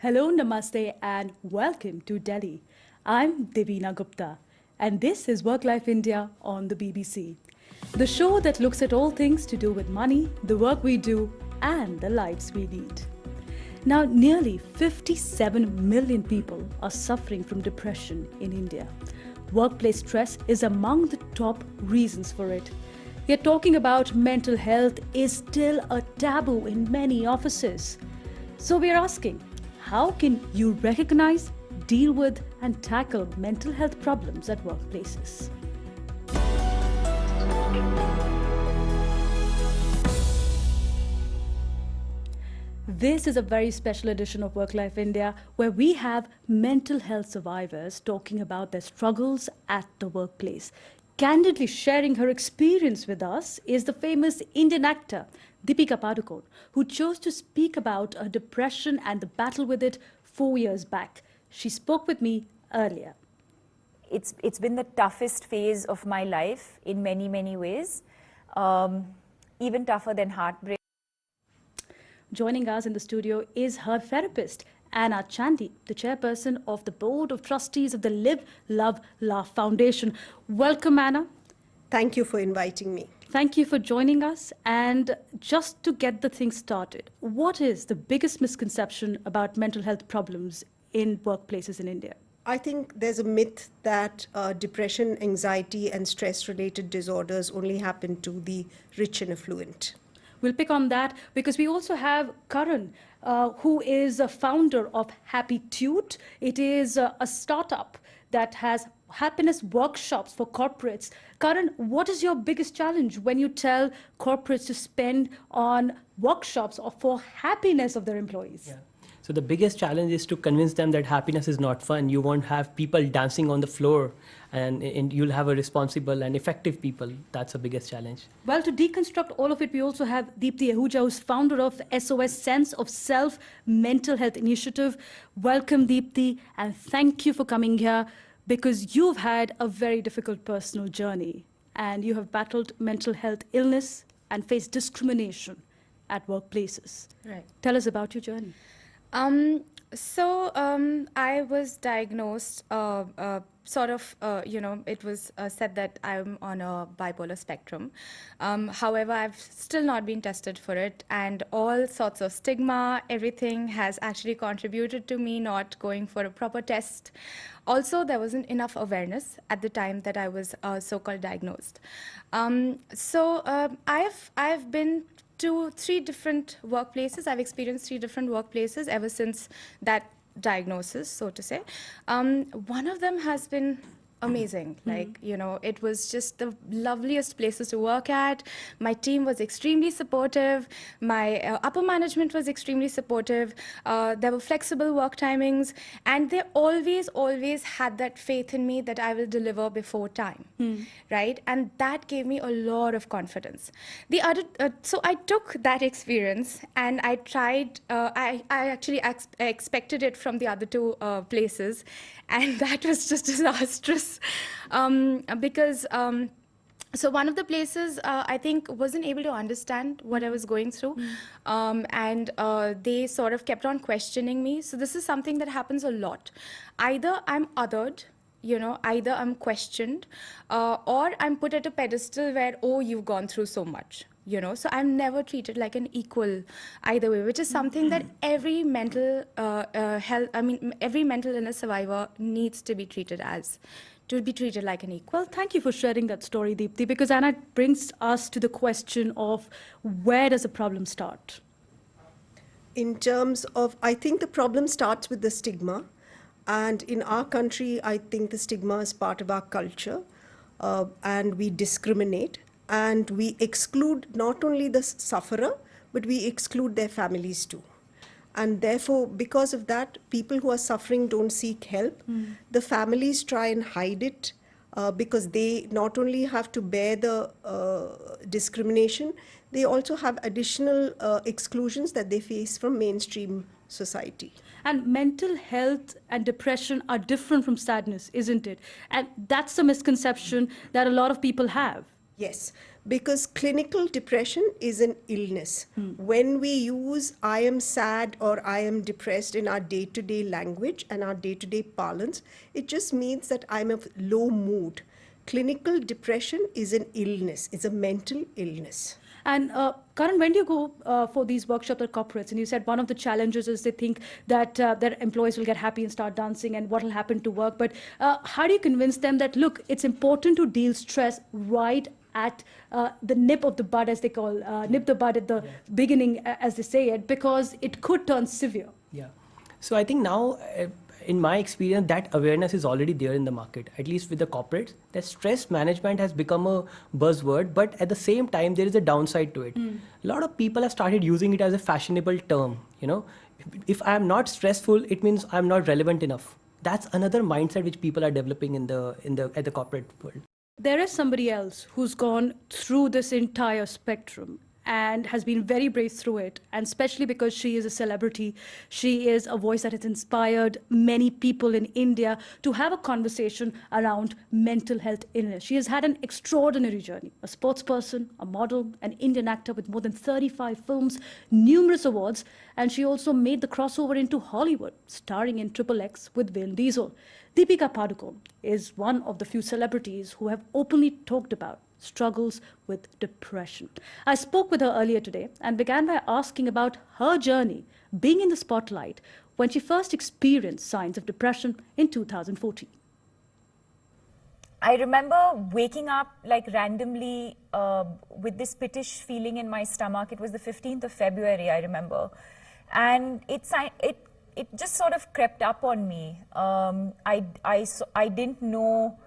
Hello, namaste, and welcome to Delhi. I'm Devina Gupta, and this is Work Life India on the BBC, the show that looks at all things to do with money, the work we do, and the lives we lead. Now, nearly 57 million people are suffering from depression in India. Workplace stress is among the top reasons for it. Yet talking about mental health is still a taboo in many offices. So we're asking, how can you recognize, deal with, and tackle mental health problems at workplaces? This is a very special edition of Work Life India, where we have mental health survivors talking about their struggles at the workplace. Candidly sharing her experience with us is the famous Indian actor, Deepika Padukone, who chose to speak about her depression and the battle with it 4 years back. She spoke with me earlier. It's been the toughest phase of my life in many, many ways, even tougher than heartbreak. Joining us in the studio is her therapist, Anna Chandy, the chairperson of the Board of Trustees of the Live, Love, Laugh Foundation. Welcome, Anna. Thank you for inviting me. Thank you for joining us. And just to get the thing started, what is the biggest misconception about mental health problems in workplaces in India? I think there's a myth that depression, anxiety, and stress-related disorders only happen to the rich and affluent. We'll pick on that because we also have Karan, who is a founder of Happiitude. It is a startup that has happiness workshops for corporates. Karan, what is your biggest challenge when you tell corporates to spend on workshops or for happiness of their employees? Yeah. So the biggest challenge is to convince them that happiness is not fun. You won't have people dancing on the floor, and you'll have a responsible and effective people. That's the biggest challenge. Well, to deconstruct all of it, we also have Deepti Ahuja, who's founder of SOS Sense of Self Mental Health Initiative. Welcome, Deepti, and thank you for coming here because you've had a very difficult personal journey and you have battled mental health illness and faced discrimination at workplaces. Right. Tell us about your journey. I was diagnosed, it was said that I'm on a bipolar spectrum. However, I've still not been tested for it, and all sorts of stigma, everything has actually contributed to me not going for a proper test. Also, there wasn't enough awareness at the time that I was so-called diagnosed. I've been to 3 different workplaces. I've experienced 3 different workplaces ever since that diagnosis, so to say. One of them has been amazing. It was just the loveliest places to work at. My team was extremely supportive. My upper management was extremely supportive. There were flexible work timings, and they always had that faith in me that I will deliver before time, right? And that gave me a lot of confidence. So I took that experience and I tried, I actually expected it from the other 2 places, and that was just disastrous. Because so one of the places I think wasn't able to understand what I was going through, and they sort of kept on questioning me. So this is something that happens a lot. Either I'm othered, either I'm questioned, or I'm put at a pedestal where, oh, you've gone through so much. So I'm never treated like an equal either way, which is something that every mental every mental illness survivor needs to be treated as, to be treated like an equal. Well, thank you for sharing that story, Deepti, because Anna brings us to the question of where does the problem start? In terms of, I think the problem starts with the stigma. And in our country, I think the stigma is part of our culture, and we discriminate. And we exclude not only the sufferer, but we exclude their families too. And therefore, because of that, people who are suffering don't seek help. The families try and hide it because they not only have to bear the discrimination, they also have additional exclusions that they face from mainstream society. And mental health and depression are different from sadness, isn't it? And that's the misconception that a lot of people have. Yes, because clinical depression is an illness. When we use I am sad or I am depressed in our day to day language and our day to day parlance, it just means that I'm of low mood. Clinical depression is an illness, it's a mental illness. And Karan, when do you go for these workshops at corporates? And you said one of the challenges is they think that their employees will get happy and start dancing and what will happen to work. But how do you convince them that, look, it's important to deal stress right at the nip of the bud, as they call, nip the bud at the beginning, as they say it, because it could turn severe. Yeah. So I think now, in my experience, that awareness is already there in the market, at least with the corporates, that stress management has become a buzzword, but at the same time, there is a downside to it. A lot of people have started using it as a fashionable term, you know. If I'm not stressful, it means I'm not relevant enough. That's another mindset which people are developing at the corporate world. There is somebody else who's gone through this entire spectrum and has been very brave through it, and especially because she is a celebrity, she is a voice that has inspired many people in India to have a conversation around mental health illness. She has had an extraordinary journey, a sportsperson, a model, an Indian actor with more than 35 films, numerous awards, and she also made the crossover into Hollywood, starring in Triple X with Vin Diesel. Deepika Padukone is one of the few celebrities who have openly talked about struggles with depression. I spoke with her earlier today and began by asking about her journey being in the spotlight when she first experienced signs of depression in 2014. I remember waking up like randomly with this pittish feeling in my stomach. It was the 15th of February, I remember. And it just sort of crept up on me. I didn't know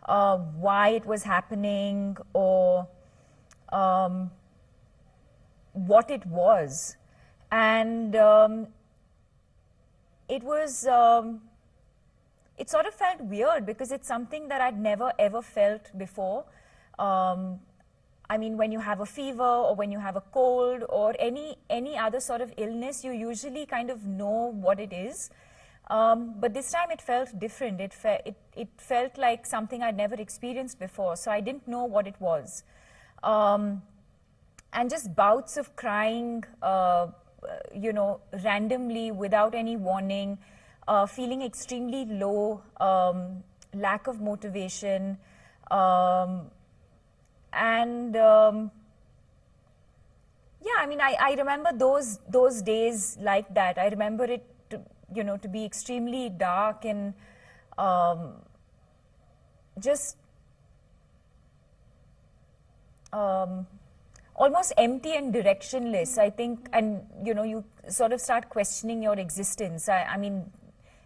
why it was happening or what it was. And it sort of felt weird because it's something that I'd never ever felt before. I mean, when you have a fever or when you have a cold or any other sort of illness, you usually kind of know what it is. But this time it felt different. It felt like something I'd never experienced before. So I didn't know what it was. And just bouts of crying, you know, randomly without any warning, feeling extremely low, lack of motivation, and yeah, I mean, I remember those days like that. I remember it, to be extremely dark and just almost empty and directionless, I think. And, you sort of start questioning your existence. I mean,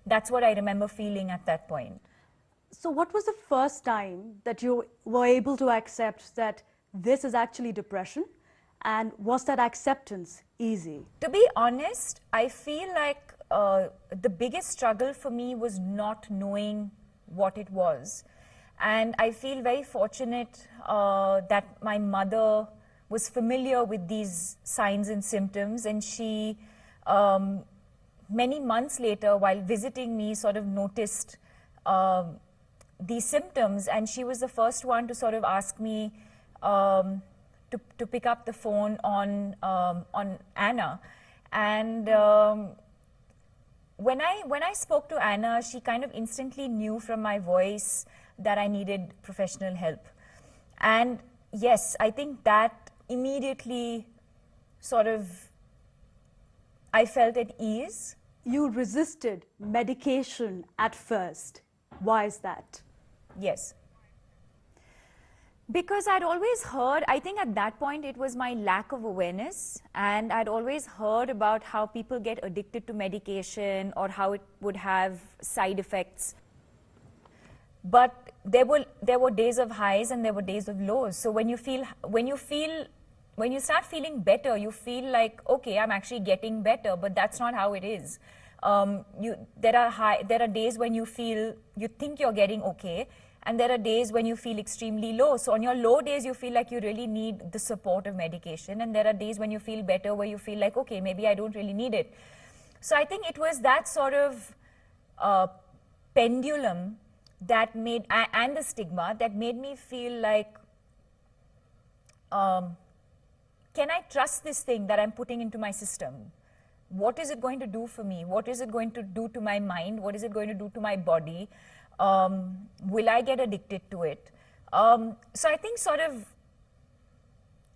that's what I remember feeling at that point. So what was the first time that you were able to accept that this is actually depression? And was that acceptance easy? To be honest, I feel like the biggest struggle for me was not knowing what it was. And I feel very fortunate that my mother was familiar with these signs and symptoms, and she, many months later, while visiting me, sort of noticed these symptoms, and she was the first one to sort of ask me to pick up the phone on Anna. And when I spoke to Anna, she kind of instantly knew from my voice that I needed professional help. And yes, I think that immediately sort of, I felt at ease. You resisted medication at first. Why is that? Yes. Because I'd always heard, I think at that point it was my lack of awareness, and I'd always heard about how people get addicted to medication or how it would have side effects. But there were days of highs and there were days of lows. So when you start feeling better, you feel like, okay, I'm actually getting better, but that's not how it is. There are days when you think you're getting okay, and there are days when you feel extremely low. So on your low days, you feel like you really need the support of medication. And there are days when you feel better, where you feel like, okay, maybe I don't really need it. So I think it was that sort of pendulum that made, and the stigma that made me feel like can I trust this thing that I'm putting into my system? What is it going to do for me? What is it going to do to my mind? What is it going to do to my body? Will I get addicted to it? So I think sort of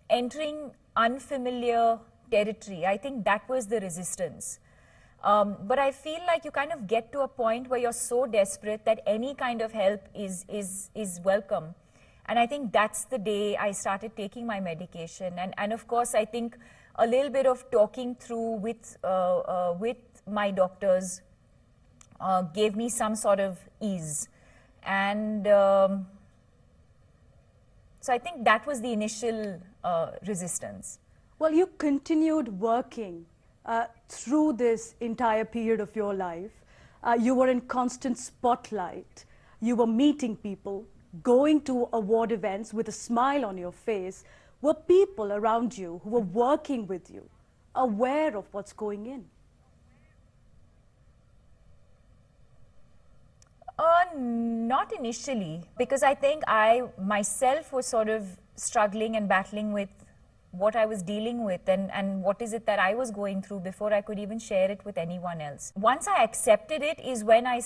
entering unfamiliar territory, I think that was the resistance. But I feel like you kind of get to a point where you're so desperate that any kind of help is welcome. And I think that's the day I started taking my medication. And of course, I think a little bit of talking through with my doctors gave me some sort of ease. And so I think that was the initial resistance. Well, you continued working through this entire period of your life. You were in constant spotlight. You were meeting people, going to award events with a smile on your face. Were people around you who were working with you aware of what's going in? Not initially, because I think I myself was sort of struggling and battling with what I was dealing with and what is it that I was going through before I could even share it with anyone else. Once I accepted it is when I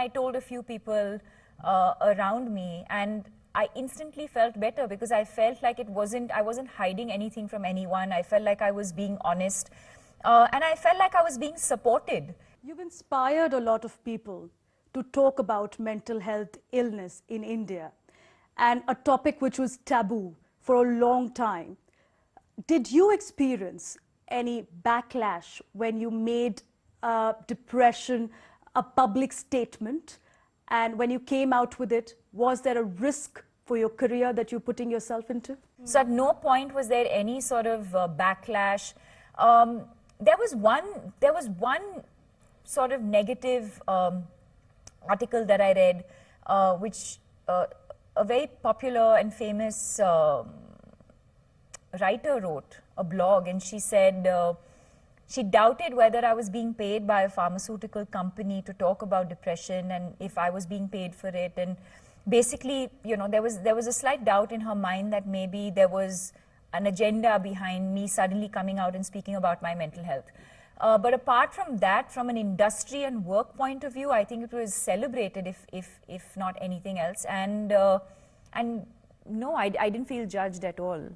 told a few people around me, and I instantly felt better because I felt like I wasn't hiding anything from anyone. I felt like I was being honest, and I felt like I was being supported. You've inspired a lot of people to talk about mental health illness in India, and a topic which was taboo for a long time. Did you experience any backlash when you made depression a public statement? And when you came out with it, was there a risk for your career that you're putting yourself into? So at no point was there any sort of backlash. There was one sort of negative article that I read, which a very popular and famous writer wrote a blog, and she said she doubted whether I was being paid by a pharmaceutical company to talk about depression and if I was being paid for it. And basically, you know, there was a slight doubt in her mind that maybe there was an agenda behind me suddenly coming out and speaking about my mental health. But apart from that, from an industry and work point of view, I think it was celebrated, if not anything else. And no, I didn't feel judged at all.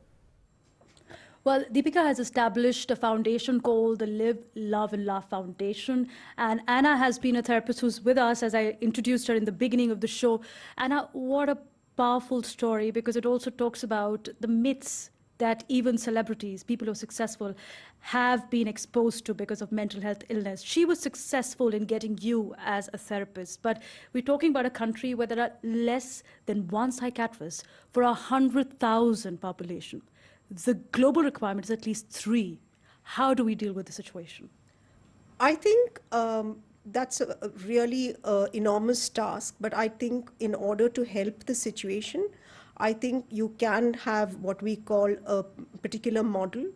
Well, Deepika has established a foundation called the Live, Love and Laugh Foundation. And Anna has been a therapist who's with us, as I introduced her in the beginning of the show. Anna, what a powerful story, because it also talks about the myths that even celebrities, people who are successful, have been exposed to because of mental health illness. She was successful in getting you as a therapist, but we're talking about a country where there are less than one psychiatrist for 100,000 population. The global requirement is at least 3. How do we deal with the situation? I think that's a really enormous task, but I think in order to help the situation, I think you can have what we call a particular model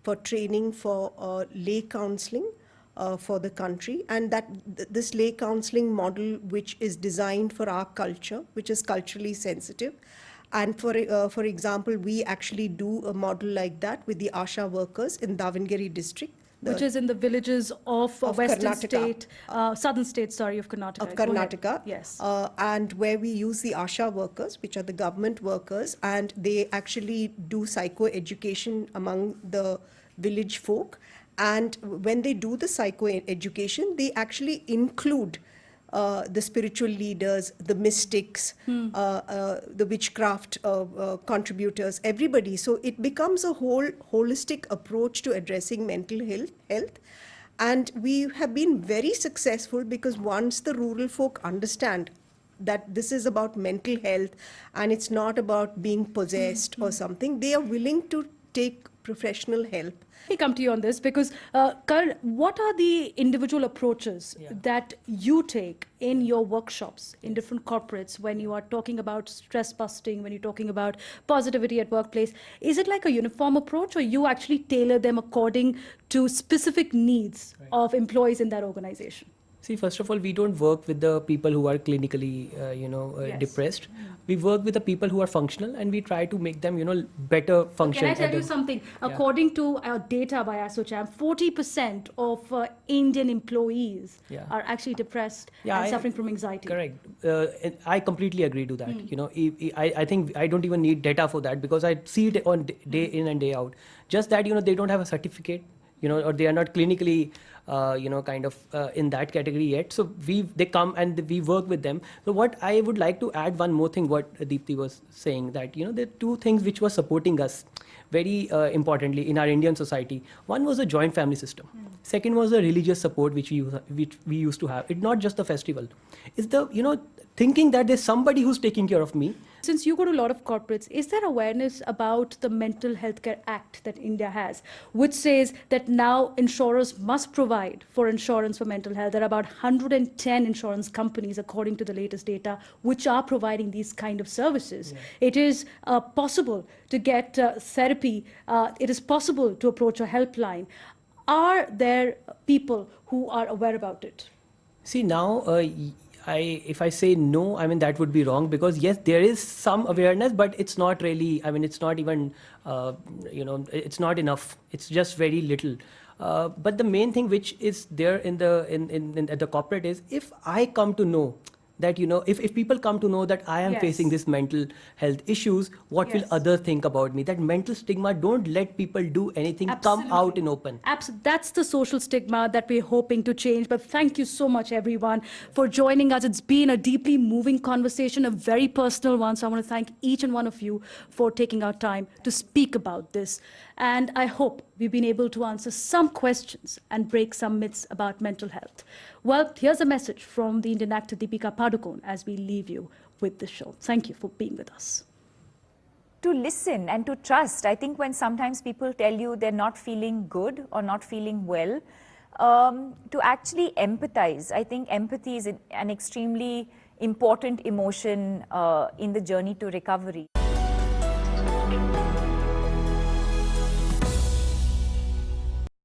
for training for lay counseling for the country, and that this lay counseling model, which is designed for our culture, which is culturally sensitive. And for example, we actually do a model like that with the ASHA workers in Davangere district. Which is in the villages of Western Karnataka. state, Southern state, sorry, of Karnataka. Of Karnataka. Yes. And where we use the ASHA workers, which are the government workers, and they actually do psychoeducation among the village folk. And when they do the psychoeducation, they actually include the spiritual leaders, the mystics, the witchcraft contributors, everybody. So it becomes a whole holistic approach to addressing mental health. And we have been very successful because once the rural folk understand that this is about mental health and it's not about being possessed or something, they are willing to take professional help. Let me come to you on this because, Karan, what are the individual approaches that you take in your workshops, in different corporates, when you are talking about stress busting, when you're talking about positivity at workplace? Is it like a uniform approach, or you actually tailor them according to specific needs of employees in that organization? See, first of all, we don't work with the people who are clinically, Yes. depressed. We work with the people who are functional, and we try to make them, better function. Can I tell at you the- something? According to data by ASSOCHAM, 40% of Indian employees Yeah. are actually depressed Yeah, and I- suffering from anxiety. Correct. And I completely agree to that. I think I don't even need data for that because I see it on day in and day out. Just that, they don't have a certificate, or they are not clinically, kind of in that category yet. So they come and we work with them. So what I would like to add one more thing, what Deepti was saying, that, there are two things which were supporting us very importantly in our Indian society. One was a joint family system. Second was the religious support which we used to have. It's not just the festival. It's the, thinking that there's somebody who's taking care of me. Since you go to a lot of corporates, is there awareness about the Mental Health Care Act that India has, which says that now insurers must provide for insurance for mental health? There are about 110 insurance companies, according to the latest data, which are providing these kind of services. It is possible to get therapy. It is possible to approach a helpline. Are there people who are aware about it? See, now, if I say no, I mean, that would be wrong, because yes, there is some awareness, but it's not really, I mean, it's not even, it's not enough. It's just very little. But the main thing which is there at the corporate is, if I come to know that, if people come to know that I am Yes. facing this mental health issues, what will Yes. others think about me? That mental stigma, don't let people do anything, come out in open. Absolutely. That's the social stigma that we're hoping to change. But thank you so much, everyone, for joining us. It's been a deeply moving conversation, a very personal one. So I want to thank each and one of you for taking our time to speak about this. And I hope we've been able to answer some questions and break some myths about mental health. Well, here's a message from the Indian actor Deepika Padukone as we leave you with this show. Thank you for being with us. To listen and to trust. I think when sometimes people tell you they're not feeling good or not feeling well, to actually empathize. I think empathy is an extremely important emotion in the journey to recovery.